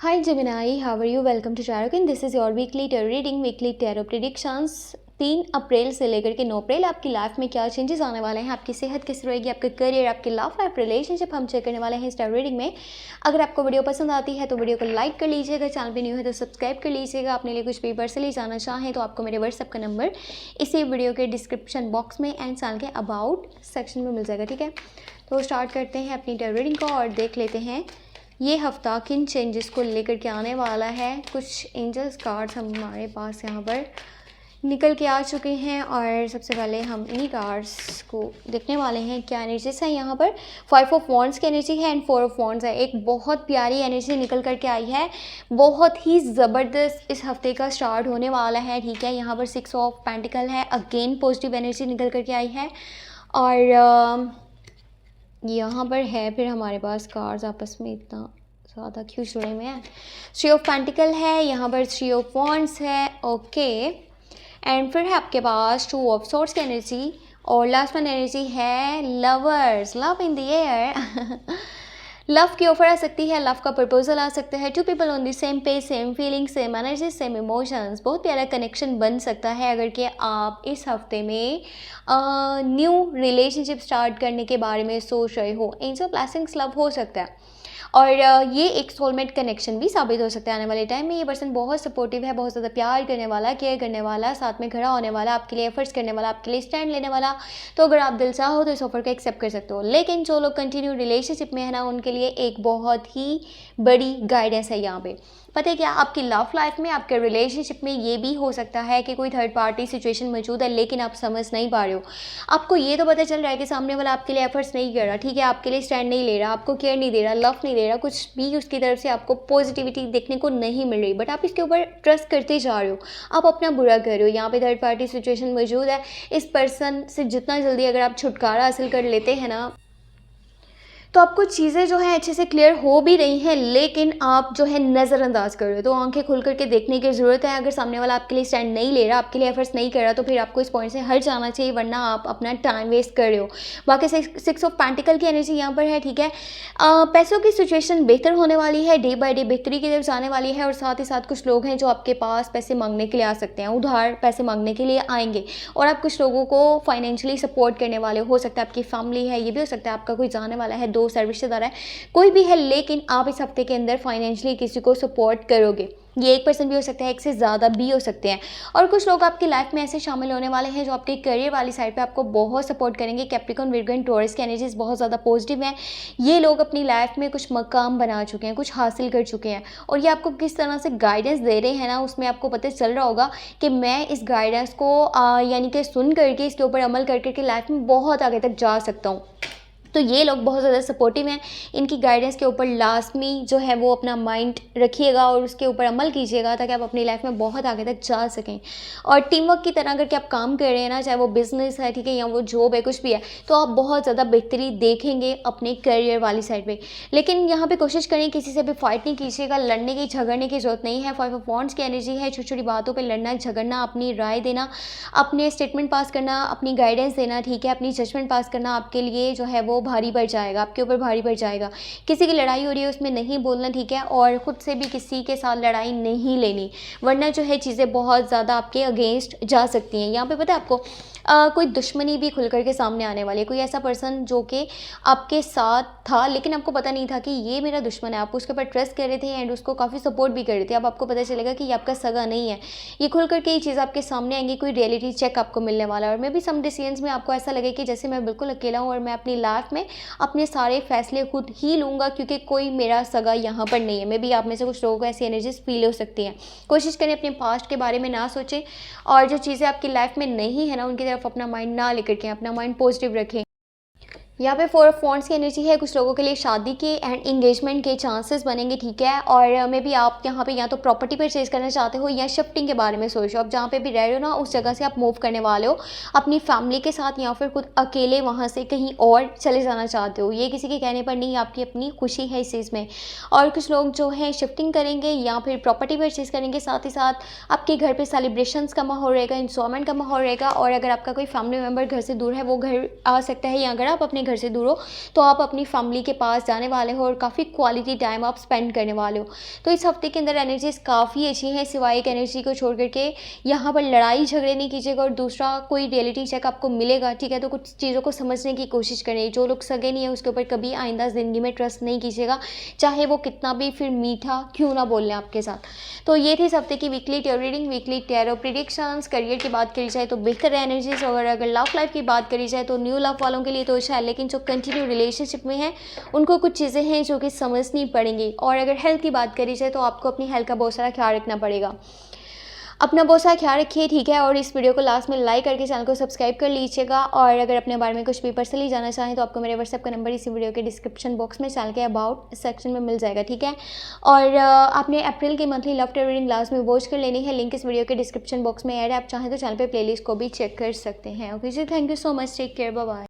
Hi Gemini, how are you? Welcome to Tarot and this is your weekly tarot reading, weekly tarot predictions। 3 अप्रैल से लेकर के 9 अप्रैल आपकी life में क्या changes आने वाले हैं, आपकी सेहत कैसी रहेगी, आपका करियर, आपकी लव लाइफ, रिलेशनशिप हम चेक करने वाले हैं इस tarot रीडिंग में। अगर आपको वीडियो पसंद आती है तो वीडियो को लाइक कर लीजिएगा, चैनल पे न्यू है तो सब्सक्राइब कर लीजिएगा। अपने लिए कुछ भी पर्सनली जाना चाहें तो आपको मेरे व्हाट्सएप का नंबर इसी वीडियो के डिस्क्रिप्शन बॉक्स में एंड चैनल के अबाउट सेक्शन में मिल जाएगा, ठीक है। तो स्टार्ट करते हैं अपनी tarot रीडिंग को और देख लेते हैं ये हफ्ता किन चेंजेस को लेकर के आने वाला है। कुछ एंजल्स कार्ड्स हमारे पास यहाँ पर निकल के आ चुके हैं और सबसे पहले हम इन्हीं कार्ड्स को देखने वाले हैं क्या एनर्जीज है। यहाँ पर 5 ऑफ वॉन्ड्स की एनर्जी है एंड 4 ऑफ वॉन्ड्स है। एक बहुत प्यारी एनर्जी निकल करके आई है, बहुत ही ज़बरदस्त इस हफ्ते का स्टार्ट होने वाला है, ठीक है। यहाँ पर 6 ऑफ पेंटिकल है, अगेन पॉजिटिव एनर्जी निकल करके आई है। और यहाँ पर है फिर हमारे पास कार्ड्स आपस में इतना ज़्यादा क्यों जुड़े हुए हैं। 3 ऑफ पेंटिकल है, यहाँ पर 3 ऑफ वॉन्ड्स है, ओके। एंड फिर है आपके पास 2 ऑफ सोर्ड्स की एनर्जी और लास्ट वन एनर्जी है lovers, love in the air. Love की ऑफर आ सकती है, लव का प्रपोजल आ सकता है। 2 people on the same page, same feeling, same energy, same emotions. बहुत प्यारा कनेक्शन बन सकता है अगर कि आप इस हफ्ते में न्यू रिलेशनशिप स्टार्ट करने के बारे में सोच रहे हो। एंजल ब्लेसिंग्स लव हो सकता है और ये एक सोलमेट कनेक्शन भी साबित हो सकता है आने वाले टाइम में। ये पर्सन बहुत सपोर्टिव है, बहुत ज़्यादा प्यार करने वाला, केयर करने वाला, साथ में खड़ा होने वाला, आपके लिए एफर्ट्स करने वाला, आपके लिए स्टैंड लेने वाला। तो अगर आप दिल चाहो तो इस ऑफर को एक्सेप्ट कर सकते हो। लेकिन जो लोग कंटिन्यू रिलेशनशिप में है ना, उनके लिए एक बहुत ही बड़ी गाइडेंस है यहाँ पे। पता है क्या, आपकी लव लाइफ में, आपके रिलेशनशिप में ये भी हो सकता है कि कोई थर्ड पार्टी सिचुएशन मौजूद है, लेकिन आप समझ नहीं पा रहे हो। आपको ये तो पता चल रहा है कि सामने वाला आपके लिए एफर्ट्स नहीं कर रहा, ठीक है, आपके लिए स्टैंड नहीं ले रहा, आपको केयर नहीं दे रहा, लव नहीं दे रहा, कुछ भी उसकी तरफ से आपको पॉजिटिविटी देखने को नहीं मिल रही, बट आप इसके ऊपर ट्रस्ट करते जा रहे हो, आप अपना बुरा कर रहे हो। यहाँ पे थर्ड पार्टी सिचुएशन मौजूद है। इस पर्सन से जितना जल्दी अगर आप छुटकारा हासिल कर लेते हैं ना, तो आपको चीज़ें जो हैं अच्छे से क्लियर हो भी रही हैं, लेकिन आप जो है नज़रअंदाज कर रहे हो। तो आंखें खुल करके देखने की ज़रूरत है। अगर सामने वाला आपके लिए स्टैंड नहीं ले रहा, आपके लिए एफर्ट्स नहीं कर रहा, तो फिर आपको इस पॉइंट से हट जाना चाहिए, वरना आप अपना टाइम वेस्ट कर रहे हो। बाकी 6 ऑफ पेंटिकल की एनर्जी यहाँ पर है, ठीक है। पैसों की सिचुएशन बेहतर होने वाली है, डे बाई डे बेहतरी की तरफ जाने वाली है। और साथ ही साथ कुछ लोग हैं जो आपके पास पैसे मांगने के लिए आ सकते हैं, उधार पैसे मांगने के लिए आएंगे और आप कुछ लोगों को फाइनेंशियली सपोर्ट करने वाले हो सकता है। आपकी फैमिली है, ये भी हो सकता है आपका कोई जाने वाला है, दोस्त है, रिश्तेदार है, कोई भी है, लेकिन आप इस हफ्ते के अंदर फाइनेंशियली किसी को सपोर्ट करोगे। ये एक पर्सन भी हो सकता है, एक से ज़्यादा भी हो सकते हैं। और कुछ लोग आपकी लाइफ में ऐसे शामिल होने वाले हैं जो आपके करियर वाली साइड पे आपको बहुत सपोर्ट करेंगे। कैप्रिकॉर्न, विर्गो एंड टॉरस की एनर्जीज बहुत ज़्यादा पॉजिटिव हैं। ये लोग अपनी लाइफ में कुछ मकाम बना चुके हैं, कुछ हासिल कर चुके हैं, और ये आपको किस तरह से गाइडेंस दे रहे हैं ना, उसमें आपको पता चल रहा होगा कि मैं इस गाइडेंस को यानी कि सुन करके, इसके ऊपर अमल कर करके लाइफ में बहुत आगे तक जा सकता हूँ। तो ये लोग बहुत ज़्यादा सपोर्टिव हैं। इनकी गाइडेंस के ऊपर लाजमी जो है वो अपना माइंड रखिएगा और उसके ऊपर अमल कीजिएगा, ताकि आप अपनी लाइफ में बहुत आगे तक जा सकें। और टीम वर्क की तरह करके आप काम कर रहे हैं ना, चाहे वो बिज़नेस है, ठीक है, या वो जॉब है, कुछ भी है, तो आप बहुत ज़्यादा बेहतरी देखेंगे अपने करियर वाली साइड पर। लेकिन यहाँ पर कोशिश करें किसी से भी फाइट नहीं कीजिएगा, लड़ने की झगड़ने की जरूरत नहीं है। 5 ऑफ वॉन्ड्स की एनर्जी है, छोटी छोटी बातों पर लड़ना झगड़ना, अपनी राय देना, अपने स्टेटमेंट पास करना, अपनी गाइडेंस देना, ठीक है, अपनी जजमेंट पास करना आपके लिए जो है वो भारी पड़ जाएगा, आपके ऊपर भारी पड़ जाएगा। किसी की लड़ाई हो रही है उसमें नहीं बोलना, ठीक है, और ख़ुद से भी किसी के साथ लड़ाई नहीं लेनी, वरना जो है चीज़ें बहुत ज़्यादा आपके अगेंस्ट जा सकती हैं। यहाँ पे पता है आपको कोई दुश्मनी भी खुल करके सामने आने वाली है। कोई ऐसा पर्सन जो कि आपके साथ था लेकिन आपको पता नहीं था कि ये मेरा दुश्मन है, आप उसके ऊपर ट्रस्ट कर रहे थे एंड उसको काफ़ी सपोर्ट भी कर रहे थे। अब आपको पता चलेगा कि ये आपका सगा नहीं है। ये खुल करके ये चीज़ आपके सामने आएंगी, कोई रियलिटी चेक आपको मिलने वाला है। और मे भी सम डिसीजंस में आपको ऐसा लगे कि जैसे मैं बिल्कुल अकेला हूँ और मैं अपनी लाइफ में अपने सारे फैसले खुद ही लूँगा, क्योंकि कोई मेरा सगा यहाँ पर नहीं है। मे भी आप में से कुछ लोगों को ऐसी एनर्जीज फील हो सकती हैं। कोशिश करें अपने पास्ट के बारे में ना सोचें, और जो चीज़ें आपकी लाइफ में नहीं है ना, उनकी तरफ अपना माइंड ना लेकर के अपना माइंड पॉजिटिव रखें। यहाँ पे 4 ऑफ वॉन्ड्स की एनर्जी है। कुछ लोगों के लिए शादी के एंड इंगेजमेंट के चांसेस बनेंगे, ठीक है। और मे भी आप यहाँ पे या तो प्रॉपर्टी परचेज करना चाहते हो या शिफ्टिंग के बारे में सोच रहे हो। आप जहाँ पे भी रह रहे हो ना, उस जगह से आप मूव करने वाले हो अपनी फैमिली के साथ, या फिर खुद अकेले वहाँ से कहीं और चले जाना चाहते हो। ये किसी के कहने पर नहीं, आपकी अपनी खुशी है इस चीज़ में। और कुछ लोग जो है शिफ्टिंग करेंगे या फिर प्रॉपर्टी परचेज करेंगे। साथ ही साथ आपके घर पर सेलिब्रेशंस का माहौल रहेगा, इंजॉयमेंट का माहौल रहेगा। और अगर आपका कोई फैमिली मेम्बर घर से दूर है, वो घर आ सकता है, या अगर आप अपने हैं घर से दूर हो, तो आप अपनी फैमिली के पास जाने वाले हो और काफ़ी क्वालिटी टाइम आप स्पेंड करने वाले हो। तो इस हफ्ते के अंदर एनर्जीज़ काफ़ी अच्छी हैं, सिवाय एक एनर्जी को छोड़ कर के यहाँ पर लड़ाई झगड़े नहीं कीजिएगा और दूसरा कोई रियलिटी चेक आपको मिलेगा, ठीक है? तो कुछ चीज़ों को समझने की कोशिश करें। जो लोग सगे नहीं है उसके ऊपर कभी आइंदा ज़िंदगी में ट्रस्ट नहीं कीजिएगा, चाहे वो कितना भी फिर मीठा क्यों ना बोल लें आपके साथ। तो ये थी इस हफ्ते की weekly tarot reading, weekly tarot predictions. Career की बात करी जाए तो बेहतर एनर्जीज, और अगर लव लाइफ की बात करी जाए तो न्यू लव वालों के लिए तो अच्छा है, लेकिन जो कंटिन्यू रिलेशनशिप में हैं उनको कुछ चीज़ें हैं जो कि समझनी पड़ेंगी। और अगर हेल्थ की बात करी जाए तो आपको अपनी हेल्थ का बहुत सारा ख्याल रखना पड़ेगा। अपना बहुत सारा ख्याल रखिए, ठीक है? और इस वीडियो को लास्ट में लाइक करके चैनल को सब्सक्राइब कर लीजिएगा। और अगर अपने बारे में कुछ भी पर्सनली जानना चाहें तो आपको मेरे व्हाट्सएप का नंबर इसी वीडियो के डिस्क्रिप्शन बॉक्स में, चैनल के अबाउट सेक्शन में मिल जाएगा, ठीक है? और आपने अप्रैल की monthly love tarot reading last में वॉच कर लेनी है, लिंक इस वीडियो के डिस्क्रिप्शन बॉक्स में ऐड है। आप चाहें तो चैनल पर प्लेलिस्ट को भी चेक कर सकते हैं। Okay ji, thank you so much, take care, bye bye.